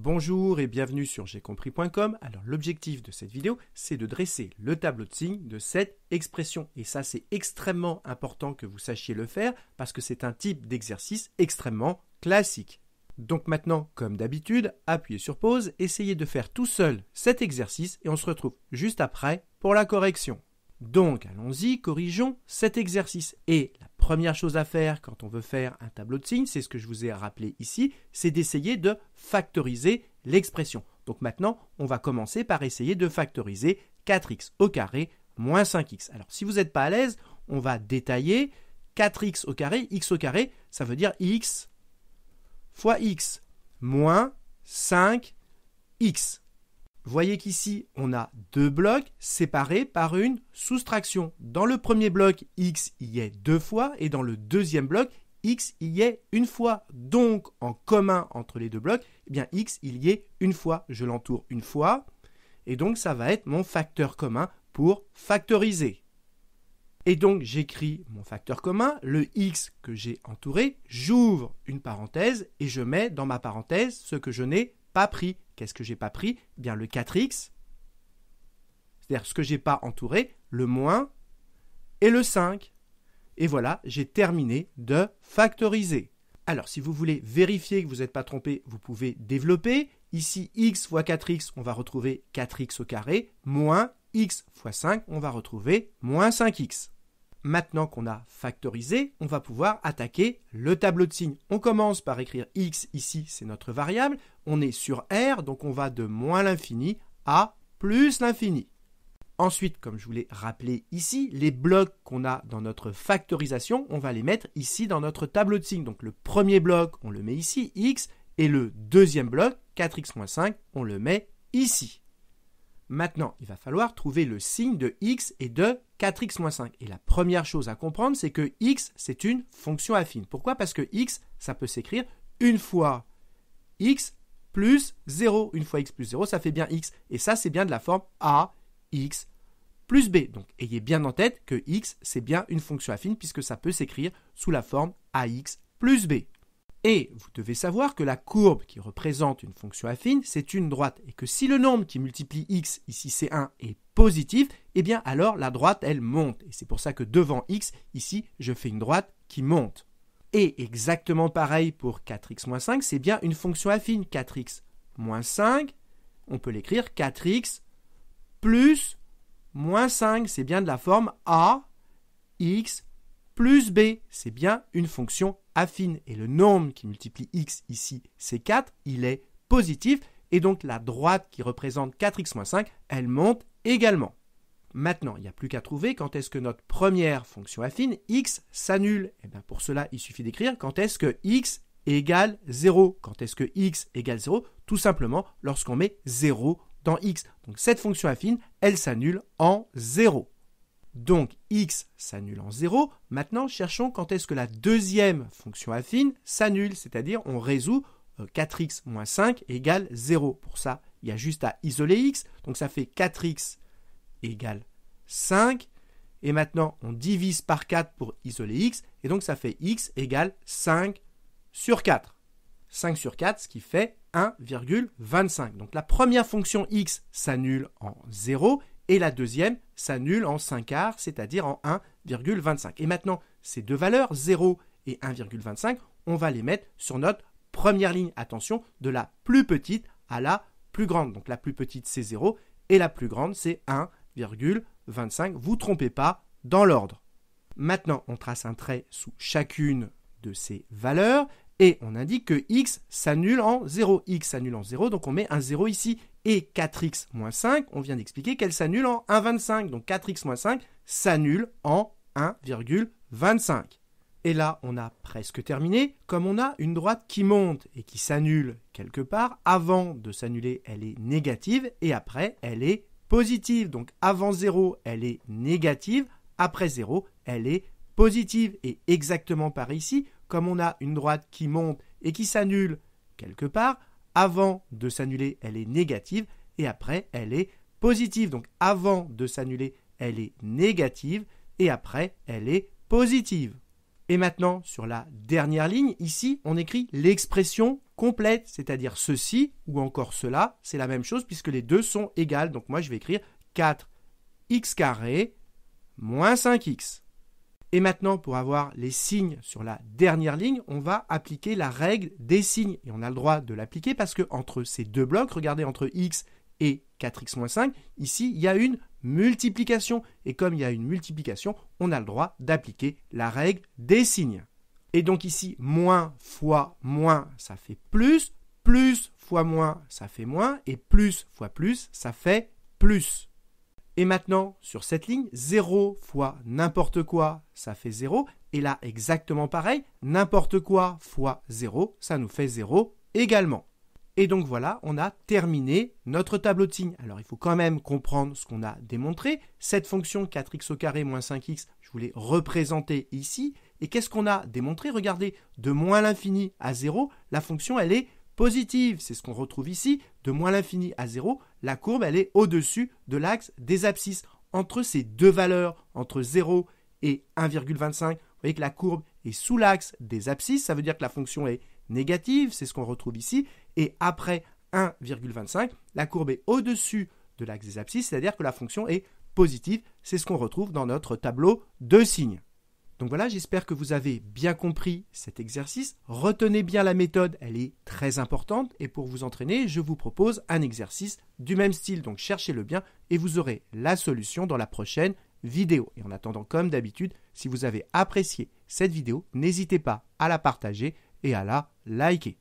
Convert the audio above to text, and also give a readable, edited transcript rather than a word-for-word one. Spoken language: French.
Bonjour et bienvenue sur jcompris.com. Alors l'objectif de cette vidéo, c'est de dresser le tableau de signes de cette expression. Et ça, c'est extrêmement important que vous sachiez le faire parce que c'est un type d'exercice extrêmement classique. Donc maintenant, comme d'habitude, appuyez sur pause, essayez de faire tout seul cet exercice et on se retrouve juste après pour la correction. Donc allons-y, corrigeons cet exercice. Et la première chose à faire quand on veut faire un tableau de signes, c'est ce que je vous ai rappelé ici, c'est d'essayer de factoriser l'expression. Donc maintenant, on va commencer par essayer de factoriser 4x au carré moins 5x. Alors si vous n'êtes pas à l'aise, on va détailler 4x au carré, x au carré, ça veut dire x fois x moins 5x. Voyez qu'ici, on a deux blocs séparés par une soustraction. Dans le premier bloc, x y est deux fois et dans le deuxième bloc, x y est une fois. Donc, en commun entre les deux blocs, eh bien, x il y est une fois. Je l'entoure une fois et donc ça va être mon facteur commun pour factoriser. Et donc, j'écris mon facteur commun, le x que j'ai entouré, j'ouvre une parenthèse et je mets dans ma parenthèse ce que je n'ai pas pris. Qu'est-ce que j'ai pas pris? Eh bien le 4x, c'est-à-dire ce que j'ai pas entouré, le moins et le 5. Et voilà, j'ai terminé de factoriser. Alors si vous voulez vérifier que vous n'êtes pas trompé, vous pouvez développer. Ici, x fois 4x, on va retrouver 4x au carré, moins x fois 5, on va retrouver moins 5x. Maintenant qu'on a factorisé, on va pouvoir attaquer le tableau de signes. On commence par écrire x, ici c'est notre variable, on est sur R, donc on va de moins l'infini à plus l'infini. Ensuite, comme je vous l'ai rappelé ici, les blocs qu'on a dans notre factorisation, on va les mettre ici dans notre tableau de signes. Donc le premier bloc, on le met ici, x, et le deuxième bloc, 4x moins 5, on le met ici. Maintenant, il va falloir trouver le signe de x et de 4x moins 5. Et la première chose à comprendre, c'est que x, c'est une fonction affine. Pourquoi? Parce que x, ça peut s'écrire une fois x plus 0. Une fois x plus 0, ça fait bien x. Et ça, c'est bien de la forme ax plus b. Donc, ayez bien en tête que x, c'est bien une fonction affine puisque ça peut s'écrire sous la forme ax plus b. Et vous devez savoir que la courbe qui représente une fonction affine, c'est une droite. Et que si le nombre qui multiplie x, ici c'est 1, est positif, eh bien alors la droite, elle monte. Et c'est pour ça que devant x, ici, je fais une droite qui monte. Et exactement pareil pour 4x moins 5, c'est bien une fonction affine. 4x moins 5, on peut l'écrire 4x plus moins 5. C'est bien de la forme ax plus b. C'est bien une fonction affine. Et le nombre qui multiplie x ici, c'est 4, il est positif. Et donc la droite qui représente 4x moins 5, elle monte également. Maintenant, il n'y a plus qu'à trouver quand est-ce que notre première fonction affine, x, s'annule. Et bien pour cela, il suffit d'écrire quand est-ce que x égale 0. Quand est-ce que x égale 0? Tout simplement lorsqu'on met 0 dans x. Donc cette fonction affine, elle s'annule en 0. Donc x s'annule en 0. Maintenant, cherchons quand est-ce que la deuxième fonction affine s'annule, c'est-à-dire on résout 4x moins 5 égale 0. Pour ça, il y a juste à isoler x. Donc ça fait 4x égale 5. Et maintenant, on divise par 4 pour isoler x. Et donc ça fait x égale 5 sur 4. 5 sur 4, ce qui fait 1,25. Donc la première fonction x s'annule en 0. Et la deuxième s'annule en 5 quarts, c'est-à-dire en 1,25. Et maintenant, ces deux valeurs, 0 et 1,25, on va les mettre sur notre première ligne. Attention, de la plus petite à la plus grande. Donc la plus petite, c'est 0 et la plus grande, c'est 1,25. Vous ne trompez pas dans l'ordre. Maintenant, on trace un trait sous chacune de ces valeurs et on indique que x s'annule en 0. X s'annule en 0, donc on met un 0 ici. Et 4x moins 5, on vient d'expliquer qu'elle s'annule en 1,25. Donc 4x moins 5 s'annule en 1,25. Et là, on a presque terminé. Comme on a une droite qui monte et qui s'annule quelque part, avant de s'annuler, elle est négative et après, elle est positive. Donc avant 0, elle est négative. Après 0, elle est positive. Et exactement par ici, comme on a une droite qui monte et qui s'annule quelque part, avant de s'annuler, elle est négative et après, elle est positive. Donc, avant de s'annuler, elle est négative et après, elle est positive. Et maintenant, sur la dernière ligne, ici, on écrit l'expression complète, c'est-à-dire ceci ou encore cela, c'est la même chose puisque les deux sont égales. Donc moi, je vais écrire 4x² moins 5x. Et maintenant, pour avoir les signes sur la dernière ligne, on va appliquer la règle des signes. Et on a le droit de l'appliquer parce que entre ces deux blocs, regardez, entre x et 4x moins 5, ici, il y a une multiplication. Et comme il y a une multiplication, on a le droit d'appliquer la règle des signes. Et donc ici, moins fois moins, ça fait plus fois moins, ça fait moins, et plus fois plus, ça fait plus. Et maintenant, sur cette ligne, 0 fois n'importe quoi, ça fait 0. Et là, exactement pareil, n'importe quoi fois 0, ça nous fait 0 également. Et donc voilà, on a terminé notre tableau de signes. Alors il faut quand même comprendre ce qu'on a démontré. Cette fonction 4x² moins 5x, je vous l'ai représentée ici. Et qu'est-ce qu'on a démontré? Regardez, de moins l'infini à 0, la fonction elle est positive. C'est ce qu'on retrouve ici. De moins l'infini à 0, la courbe elle est au-dessus de l'axe des abscisses. Entre ces deux valeurs, entre 0 et 1,25, vous voyez que la courbe est sous l'axe des abscisses. Ça veut dire que la fonction est négative, c'est ce qu'on retrouve ici. Et après 1,25, la courbe est au-dessus de l'axe des abscisses, c'est-à-dire que la fonction est positive. C'est ce qu'on retrouve dans notre tableau de signes. Donc voilà, j'espère que vous avez bien compris cet exercice. Retenez bien la méthode, elle est très importante. Et pour vous entraîner, je vous propose un exercice du même style. Donc cherchez-le bien et vous aurez la solution dans la prochaine vidéo. Et en attendant, comme d'habitude, si vous avez apprécié cette vidéo, n'hésitez pas à la partager et à la liker.